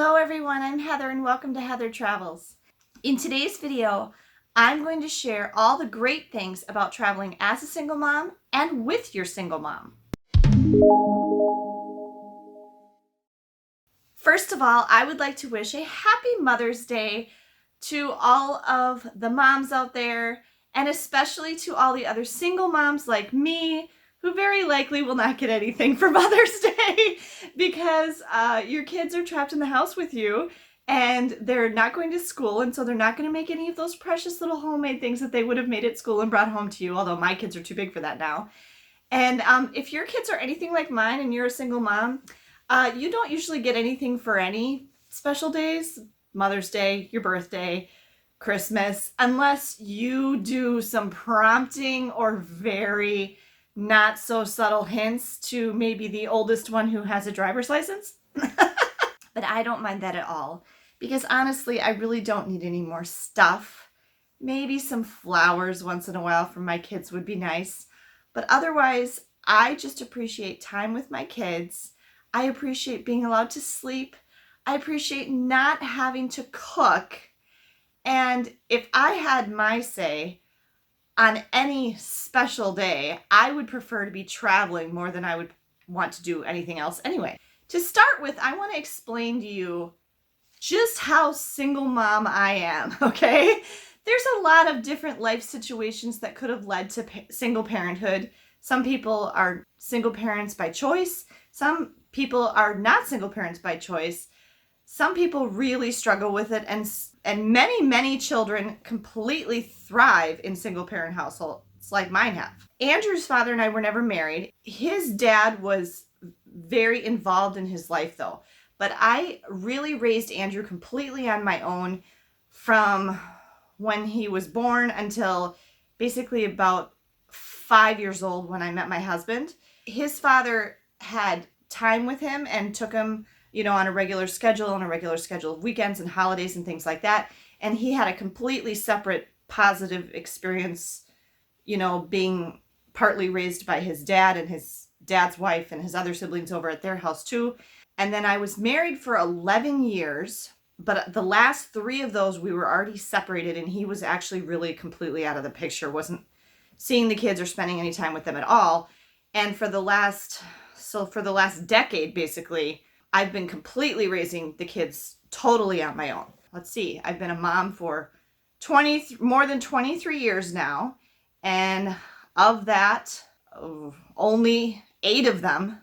Hello everyone, I'm Heather and welcome to Heather Travels. In today's video, I'm going to share all the great things about traveling as a single mom and with your single mom. First of all, I would like to wish a happy Mother's Day to all of the moms out there, and especially to all the other single moms like me, who very likely will not get anything for Mother's Day because your kids are trapped in the house with you and they're not going to school, and so they're not going to make any of those precious little homemade things that they would have made at school and brought home to you, although my kids are too big for that now. And if your kids are anything like mine and you're a single mom, you don't usually get anything for any special days, Mother's Day, your birthday, Christmas, unless you do some prompting or very not so subtle hints to maybe the oldest one who has a driver's license. But I don't mind that at all, because honestly, I really don't need any more stuff. Maybe some flowers once in a while from my kids would be nice. But otherwise, I just appreciate time with my kids. I appreciate being allowed to sleep. I appreciate not having to cook. And if I had my say on any special day, I would prefer to be traveling more than I would want to do anything else anyway. To start with, I want to explain to you just how single mom I am, okay? There's a lot of different life situations that could have led to single parenthood. Some people are single parents by choice. Some people are not single parents by choice. Some people really struggle with it, and many children completely thrive in single parent households like mine have. Andrew's father and I were never married. His dad was very involved in his life though, but I really raised Andrew completely on my own from when he was born until basically about 5 years old when I met my husband. His father had time with him and took him, on a regular schedule of weekends and holidays and things like that. And he had a completely separate positive experience, being partly raised by his dad and his dad's wife and his other siblings over at their house too. And then I was married for 11 years, but the last 3 of those we were already separated, and he was actually really completely out of the picture, wasn't seeing the kids or spending any time with them at all. And for the last decade, basically, I've been completely raising the kids totally on my own. Let's see, I've been a mom for more than 23 years now. And of that, only 8 of them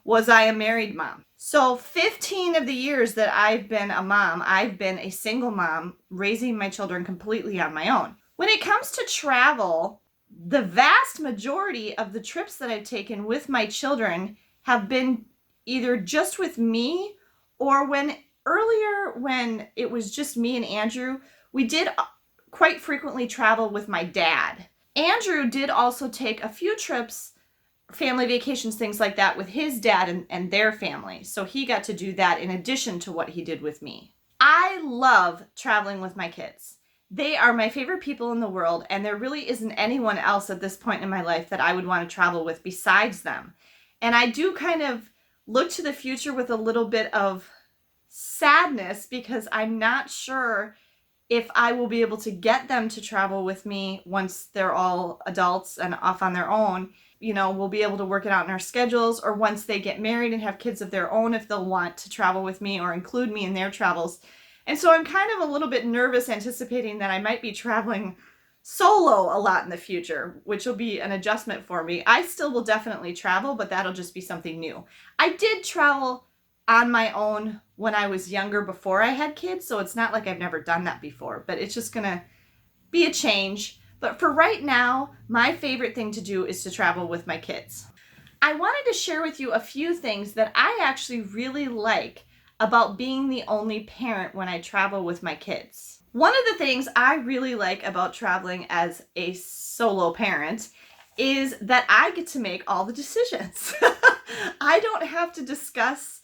was I a married mom. So 15 of the years that I've been a mom, I've been a single mom raising my children completely on my own. When it comes to travel, the vast majority of the trips that I've taken with my children have been either just with me, or when it was just me and Andrew, we did quite frequently travel with my dad. Andrew did also take a few trips, family vacations, things like that, with his dad and their family. So he got to do that in addition to what he did with me. I love traveling with my kids. They are my favorite people in the world, and there really isn't anyone else at this point in my life that I would want to travel with besides them. And I do kind of look to the future with a little bit of sadness, because I'm not sure if I will be able to get them to travel with me once they're all adults and off on their own. We'll be able to work it out in our schedules, or once they get married and have kids of their own, if they'll want to travel with me or include me in their travels. And so I'm kind of a little bit nervous, anticipating that I might be traveling solo a lot in the future, which will be an adjustment for me. I still will definitely travel, but that'll just be something new. I did travel on my own when I was younger before I had kids, so it's not like I've never done that before, but it's just gonna be a change. But for right now, my favorite thing to do is to travel with my kids. I wanted to share with you a few things that I actually really like about being the only parent when I travel with my kids. One of the things I really like about traveling as a solo parent is that I get to make all the decisions. I don't have to discuss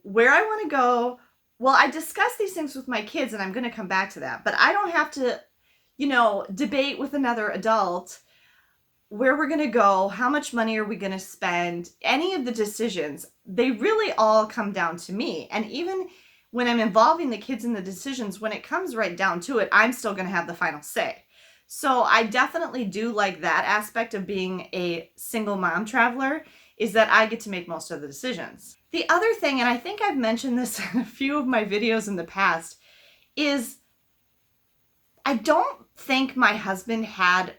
where I want to go. Well, I discuss these things with my kids, and I'm going to come back to that, but I don't have to, debate with another adult where we're going to go, how much money are we going to spend, any of the decisions. They really all come down to me. And even when I'm involving the kids in the decisions, when it comes right down to it, I'm still going to have the final say. So I definitely do like that aspect of being a single mom traveler, is that I get to make most of the decisions. The other thing, and I think I've mentioned this in a few of my videos in the past, is I don't think my husband had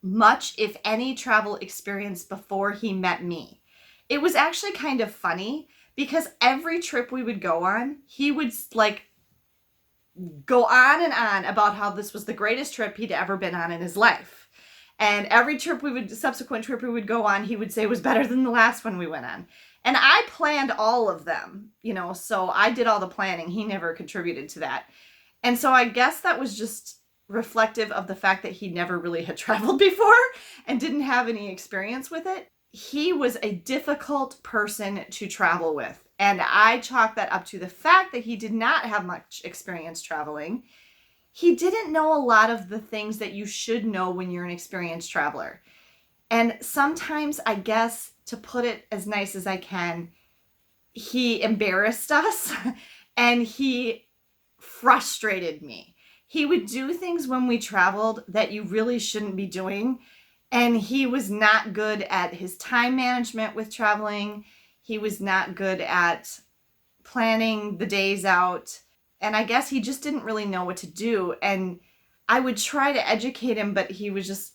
much, if any, travel experience before he met me. It was actually kind of funny because every trip we would go on, he would like go on and on about how this was the greatest trip he'd ever been on in his life. And every subsequent trip we would go on, he would say was better than the last one we went on. And I planned all of them, so I did all the planning. He never contributed to that. And so I guess that was just reflective of the fact that he never really had traveled before and didn't have any experience with it. He was a difficult person to travel with. And I chalk that up to the fact that he did not have much experience traveling. He didn't know a lot of the things that you should know when you're an experienced traveler. And sometimes, I guess, to put it as nice as I can, he embarrassed us and he frustrated me. He would do things when we traveled that you really shouldn't be doing. And he was not good at his time management with traveling. He was not good at planning the days out. And I guess he just didn't really know what to do. And I would try to educate him, but he was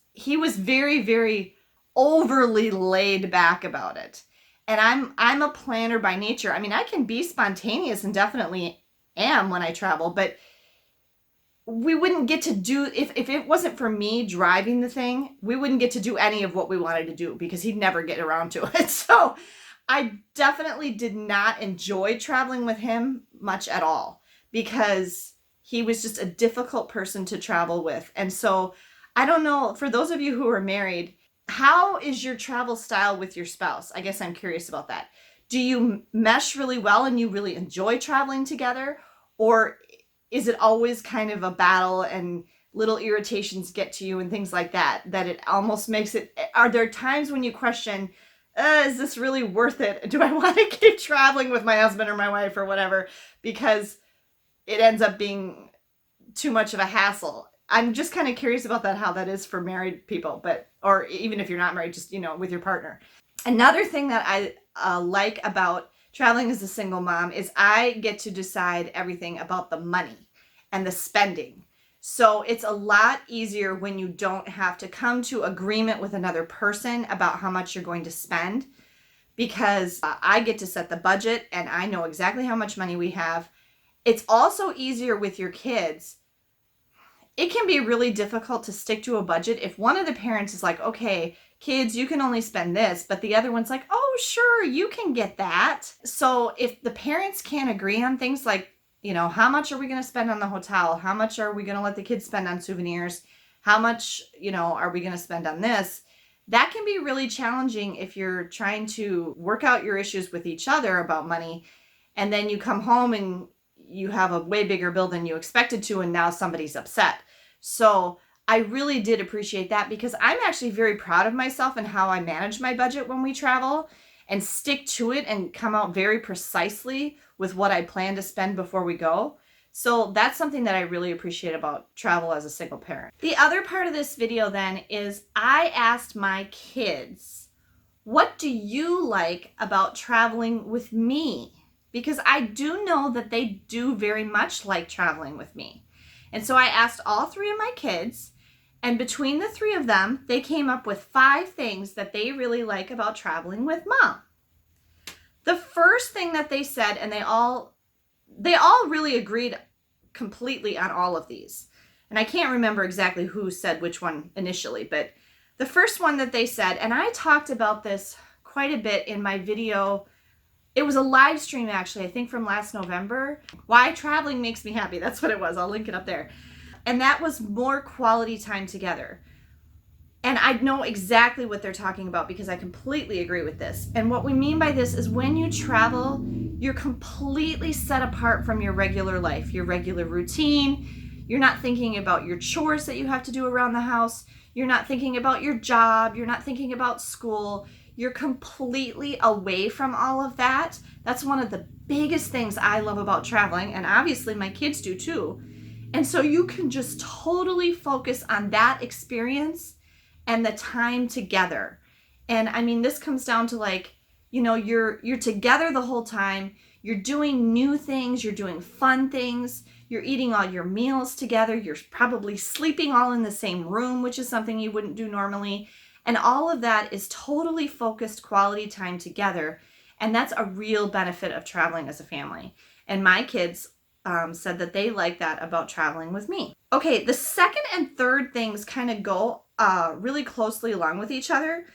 very, very overly laid back about it. And I'm a planner by nature. I mean, I can be spontaneous and definitely am when I travel, but we wouldn't get to do, if it wasn't for me driving the thing, we wouldn't get to do any of what we wanted to do because he'd never get around to it. So I definitely did not enjoy traveling with him much at all because he was just a difficult person to travel with. And so I don't know, for those of you who are married, how is your travel style with your spouse? I guess I'm curious about that. Do you mesh really well and you really enjoy traveling together? Or is it always kind of a battle and little irritations get to you and things like that, that it almost makes it, are there times when you question, is this really worth it? Do I want to keep traveling with my husband or my wife or whatever? Because it ends up being too much of a hassle. I'm just kind of curious about that, how that is for married people, or even if you're not married, just, with your partner. Another thing that I like about traveling as a single mom is I get to decide everything about the money and the spending. So it's a lot easier when you don't have to come to agreement with another person about how much you're going to spend, because I get to set the budget and I know exactly how much money we have. It's also easier with your kids. It can be really difficult to stick to a budget if one of the parents is like, okay, kids, you can only spend this, but the other one's like, oh, sure, you can get that. So if the parents can't agree on things like, how much are we going to spend on the hotel? How much are we going to let the kids spend on souvenirs? How much, are we going to spend on this? That can be really challenging if you're trying to work out your issues with each other about money, and then you come home and you have a way bigger bill than you expected to, and now somebody's upset. So I really did appreciate that, because I'm actually very proud of myself and how I manage my budget when we travel and stick to it and come out very precisely with what I plan to spend before we go. So that's something that I really appreciate about travel as a single parent. The other part of this video then is I asked my kids, what do you like about traveling with me? Because I do know that they do very much like traveling with me. And so I asked all three of my kids, and between the three of them, they came up with 5 things that they really like about traveling with mom. The first thing that they said, and they all really agreed completely on all of these. And I can't remember exactly who said which one initially, but the first one that they said, and I talked about this quite a bit in my video. It was a live stream, actually, I think from last November. Why traveling makes me happy. That's what it was. I'll link it up there. And that was more quality time together. And I know exactly what they're talking about because I completely agree with this. And what we mean by this is when you travel, you're completely set apart from your regular life, your regular routine. You're not thinking about your chores that you have to do around the house. You're not thinking about your job. You're not thinking about school. You're completely away from all of that. That's one of the biggest things I love about traveling, and obviously my kids do too. And so you can just totally focus on that experience and the time together. And I mean, this comes down to like, you're together the whole time. You're doing new things, you're doing fun things, you're eating all your meals together, you're probably sleeping all in the same room, which is something you wouldn't do normally. And all of that is totally focused quality time together. And that's a real benefit of traveling as a family. And my kids said that they like that about traveling with me. Okay, the second and third things kind of go really closely along with each other.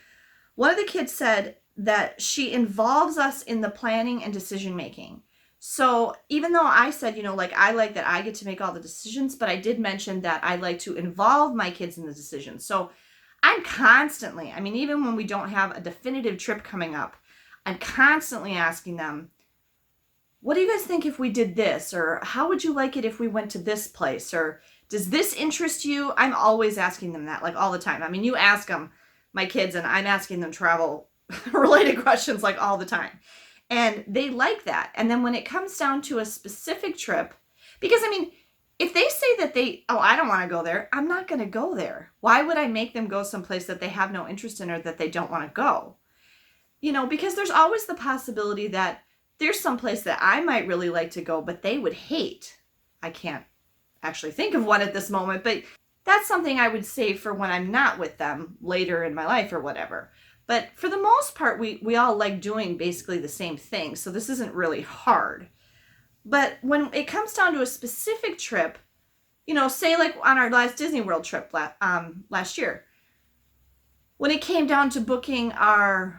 One of the kids said that she involves us in the planning and decision making. So even though I said, like I like that I get to make all the decisions, but I did mention that I like to involve my kids in the decisions. So I'm constantly, even when we don't have a definitive trip coming up, I'm constantly asking them, what do you guys think if we did this? Or how would you like it if we went to this place? Or does this interest you? I'm always asking them that, like all the time. You ask them, my kids, and I'm asking them travel related questions like all the time. And they like that. And then when it comes down to a specific trip, because if they say that I don't want to go there, I'm not going to go there. Why would I make them go someplace that they have no interest in or that they don't want to go? Because there's always the possibility that there's someplace that I might really like to go, but they would hate. I can't actually think of one at this moment, but that's something I would save for when I'm not with them later in my life or whatever. But for the most part, we all like doing basically the same thing. So this isn't really hard. But when it comes down to a specific trip, say like on our last Disney World trip last year, when it came down to booking I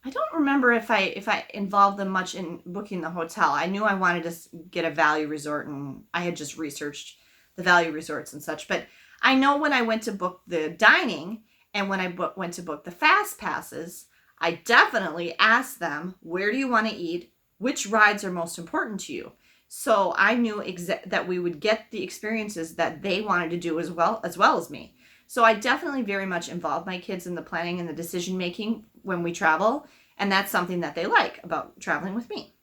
don't remember if I involved them much in booking the hotel. I knew I wanted to get a value resort, and I had just researched the value resorts and such. But I know when I went to book the dining, and when I went to book the fast passes, I definitely asked them, where do you want to eat? Which rides are most important to you? So I knew that we would get the experiences that they wanted to do as well as me. So I definitely very much involve my kids in the planning and the decision making when we travel. And that's something that they like about traveling with me.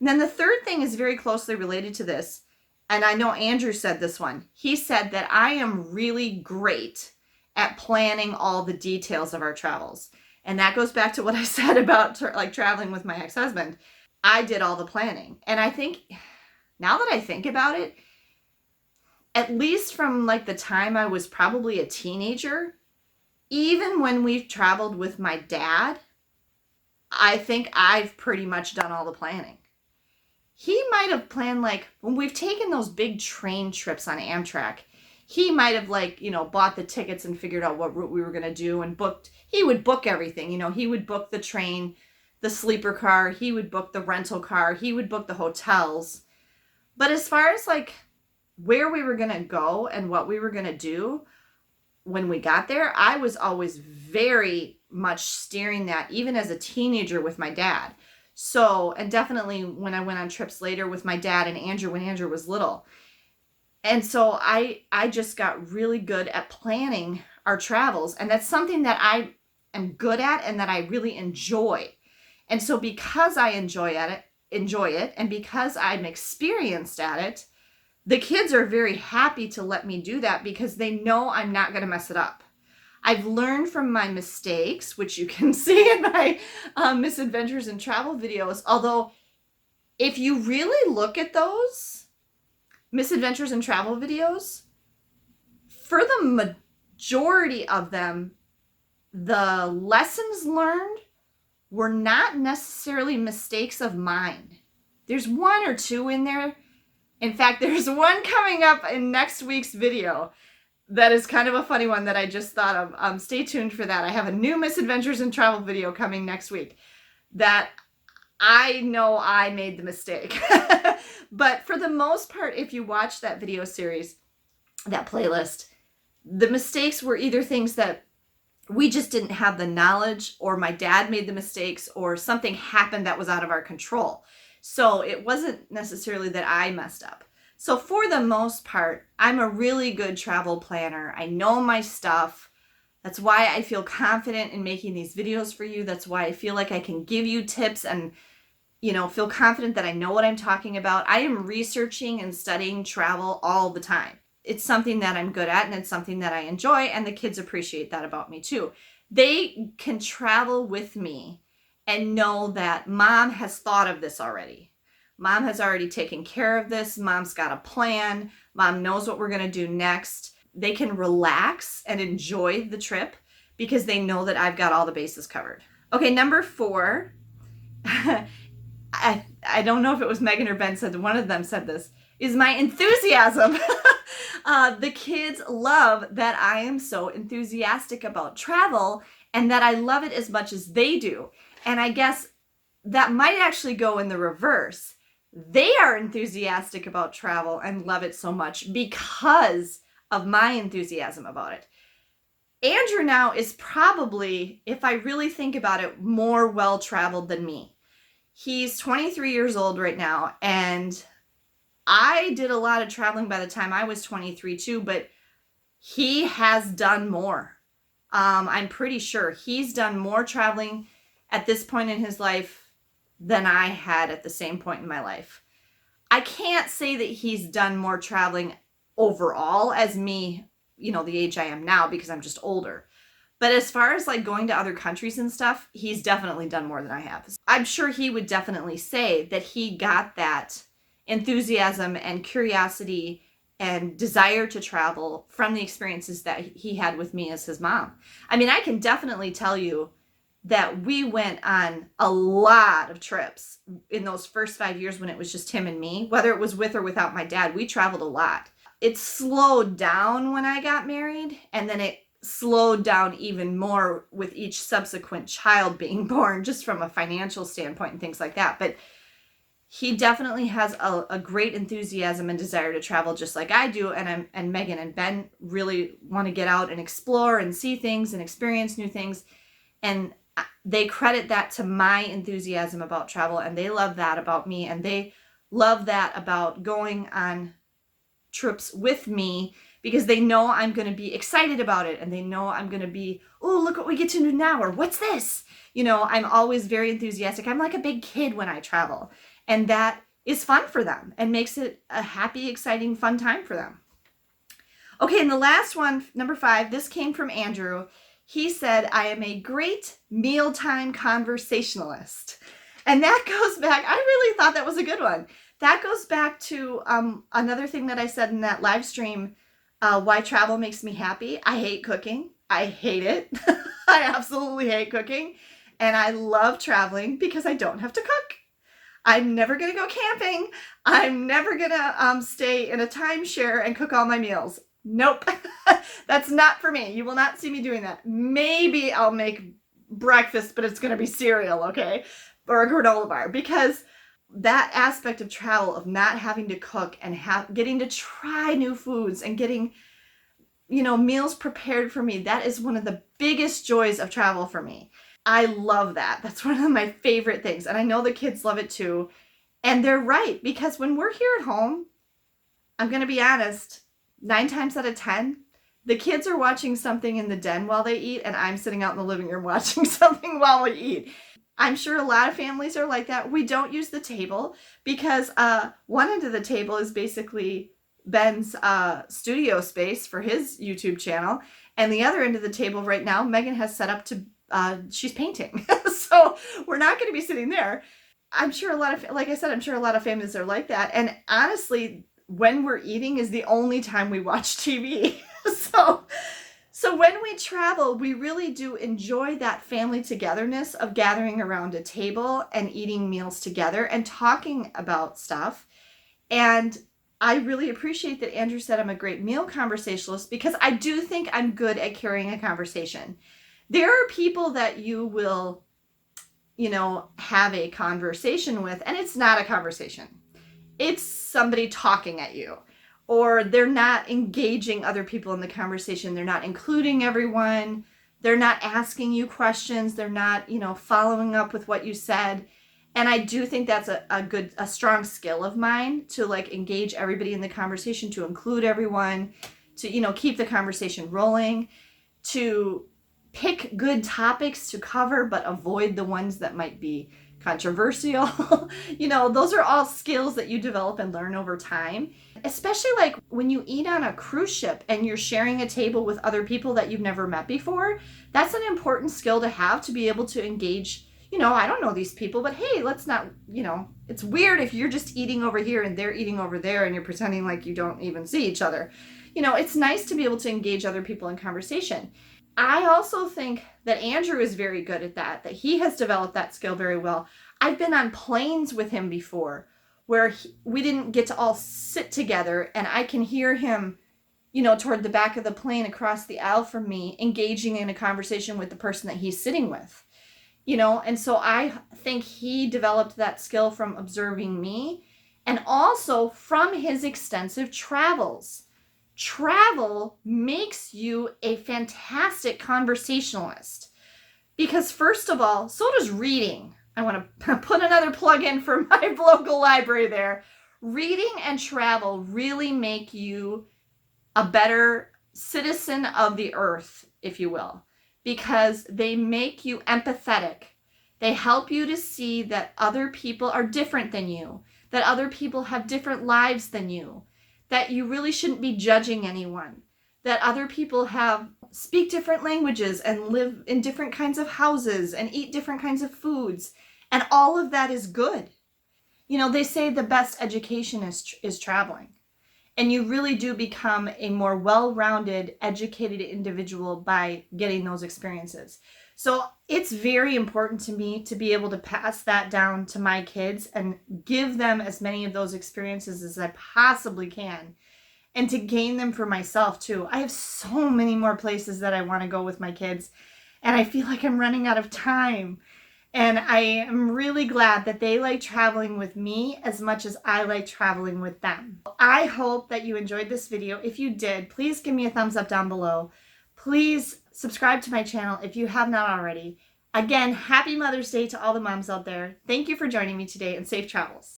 And then the third thing is very closely related to this. And I know Andrew said this one. He said that I am really great at planning all the details of our travels. And that goes back to what I said about traveling with my ex-husband. I did all the planning. And I think, now that I think about it, at least from like the time I was probably a teenager, even when we've traveled with my dad, I think I've pretty much done all the planning. He might have planned, like when we've taken those big train trips on Amtrak, he might have bought the tickets and figured out what route we were going to do and he would book everything. He would book the train, the sleeper car, he would book the rental car, he would book the hotels. But as far as like where we were going to go and what we were going to do when we got there, I was always very much steering that, even as a teenager with my dad. So, and definitely when I went on trips later with my dad and Andrew when Andrew was little. And so I just got really good at planning our travels. And that's something that I am good at and that I really enjoy. And so because I enjoy it, and because I'm experienced at it, the kids are very happy to let me do that because they know I'm not going to mess it up. I've learned from my mistakes, which you can see in my Misadventures and travel videos. Although, if you really look at those Misadventures and travel videos, for the majority of them, the lessons learned were not necessarily mistakes of mine. There's one or two in there. In fact, there's one coming up in next week's video that is kind of a funny one that I just thought of. Stay tuned for that. I have a new Misadventures and travel video coming next week that I know I made the mistake. But for the most part, if you watch that video series, that playlist, the mistakes were either things that we just didn't have the knowledge, or my dad made the mistakes, or something happened that was out of our control. So it wasn't necessarily that I messed up. So for the most part, I'm a really good travel planner. I know my stuff. That's why I feel confident in making these videos for you. That's why I feel like I can give you tips and, feel confident that I know what I'm talking about. I am researching and studying travel all the time. It's something that I'm good at, and it's something that I enjoy, and the kids appreciate that about me too. They can travel with me and know that mom has thought of this already. Mom has already taken care of this. Mom's got a plan. Mom knows what we're going to do next. They can relax and enjoy the trip because they know that I've got all the bases covered. Okay, number 4. I don't know if it was Megan or Ben said, one of them said this, is my enthusiasm. The kids love that I am so enthusiastic about travel and that I love it as much as they do. And I guess that might actually go in the reverse. They are enthusiastic about travel and love it so much because of my enthusiasm about it. Andrew now is probably, if I really think about it, more well-traveled than me. He's 23 years old right now, and I did a lot of traveling by the time I was 23 too, but he has done more. I'm pretty sure he's done more traveling at this point in his life than I had at the same point in my life. I can't say that he's done more traveling overall as me, the age I am now, because I'm just older. But as far as like going to other countries and stuff, he's definitely done more than I have. I'm sure he would definitely say that he got that enthusiasm and curiosity and desire to travel from the experiences that he had with me as his mom. I mean, I can definitely tell you that we went on a lot of trips in those first 5 years when it was just him and me, whether it was with or without my dad. We traveled a lot. It slowed down when I got married, and then it slowed down even more with each subsequent child being born, just from a financial standpoint and things like that. But he definitely has a great enthusiasm and desire to travel just like I do. And Megan and Ben really want to get out and explore and see things and experience new things. And they credit that to my enthusiasm about travel, and they love that about me, and they love that about going on trips with me because they know I'm going to be excited about it, and they know I'm going to be, oh, look what we get to do now, or what's this? I'm always very enthusiastic. I'm like a big kid when I travel, and that is fun for them and makes it a happy, exciting, fun time for them. Okay, and the last one, number 5, this came from Andrew. He said, I am a great mealtime conversationalist. And that goes back, I really thought that was a good one. That goes back to another thing that I said in that live stream, why travel makes me happy. I hate cooking. I hate it. I absolutely hate cooking. And I love traveling because I don't have to cook. I'm never going to go camping. I'm never going to stay in a timeshare and cook all my meals. Nope. That's not for me. You will not see me doing that. Maybe I'll make breakfast, but it's going to be cereal, okay? Or a granola bar, because that aspect of travel, of not having to cook and getting to try new foods and getting, meals prepared for me, that is one of the biggest joys of travel for me. I love that. That's one of my favorite things. And I know the kids love it too. And they're right, because when we're here at home, I'm going to be honest, 9 times out of 10, the kids are watching something in the den while they eat, and I'm sitting out in the living room watching something while we eat. I'm sure a lot of families are like that. We don't use the table because one end of the table is basically Ben's studio space for his YouTube channel, and the other end of the table right now, Megan has set up to, she's painting. So we're not going to be sitting there. I'm sure like I said, I'm sure a lot of families are like that. And honestly, when we're eating is the only time we watch TV. So when we travel, we really do enjoy that family togetherness of gathering around a table and eating meals together and talking about stuff. And I really appreciate that Andrew said I'm a great meal conversationalist, because I do think I'm good at carrying a conversation. There are people that you will, have a conversation with, and it's not a conversation. It's somebody talking at you, or they're not engaging other people in the conversation. They're not including everyone. They're not asking you questions. They're not, following up with what you said. And I do think that's a strong skill of mine, to like engage everybody in the conversation, to include everyone, to, keep the conversation rolling, to pick good topics to cover, but avoid the ones that might be controversial. Those are all skills that you develop and learn over time. Especially like when you eat on a cruise ship and you're sharing a table with other people that you've never met before. That's an important skill to have, to be able to engage. I don't know these people, but hey, let's not, it's weird if you're just eating over here and they're eating over there and you're pretending like you don't even see each other. It's nice to be able to engage other people in conversation. I also think that Andrew is very good at that he has developed that skill very well. I've been on planes with him before where we didn't get to all sit together, and I can hear him, toward the back of the plane across the aisle from me, engaging in a conversation with the person that he's sitting with. And so I think he developed that skill from observing me and also from his extensive travels. Travel makes you a fantastic conversationalist because, first of all, so does reading. I want to put another plug in for my local library there. Reading and travel really make you a better citizen of the earth, if you will, because they make you empathetic. They help you to see that other people are different than you, that other people have different lives than you, that you really shouldn't be judging anyone, that other people speak different languages and live in different kinds of houses and eat different kinds of foods. And all of that is good. They say the best education is traveling. And you really do become a more well-rounded, educated individual by getting those experiences. So it's very important to me to be able to pass that down to my kids and give them as many of those experiences as I possibly can, and to gain them for myself too. I have so many more places that I want to go with my kids, and I feel like I'm running out of time. And I am really glad that they like traveling with me as much as I like traveling with them. I hope that you enjoyed this video. If you did, please give me a thumbs up down below. Please subscribe to my channel if you have not already. Again, happy Mother's Day to all the moms out there. Thank you for joining me today, and safe travels.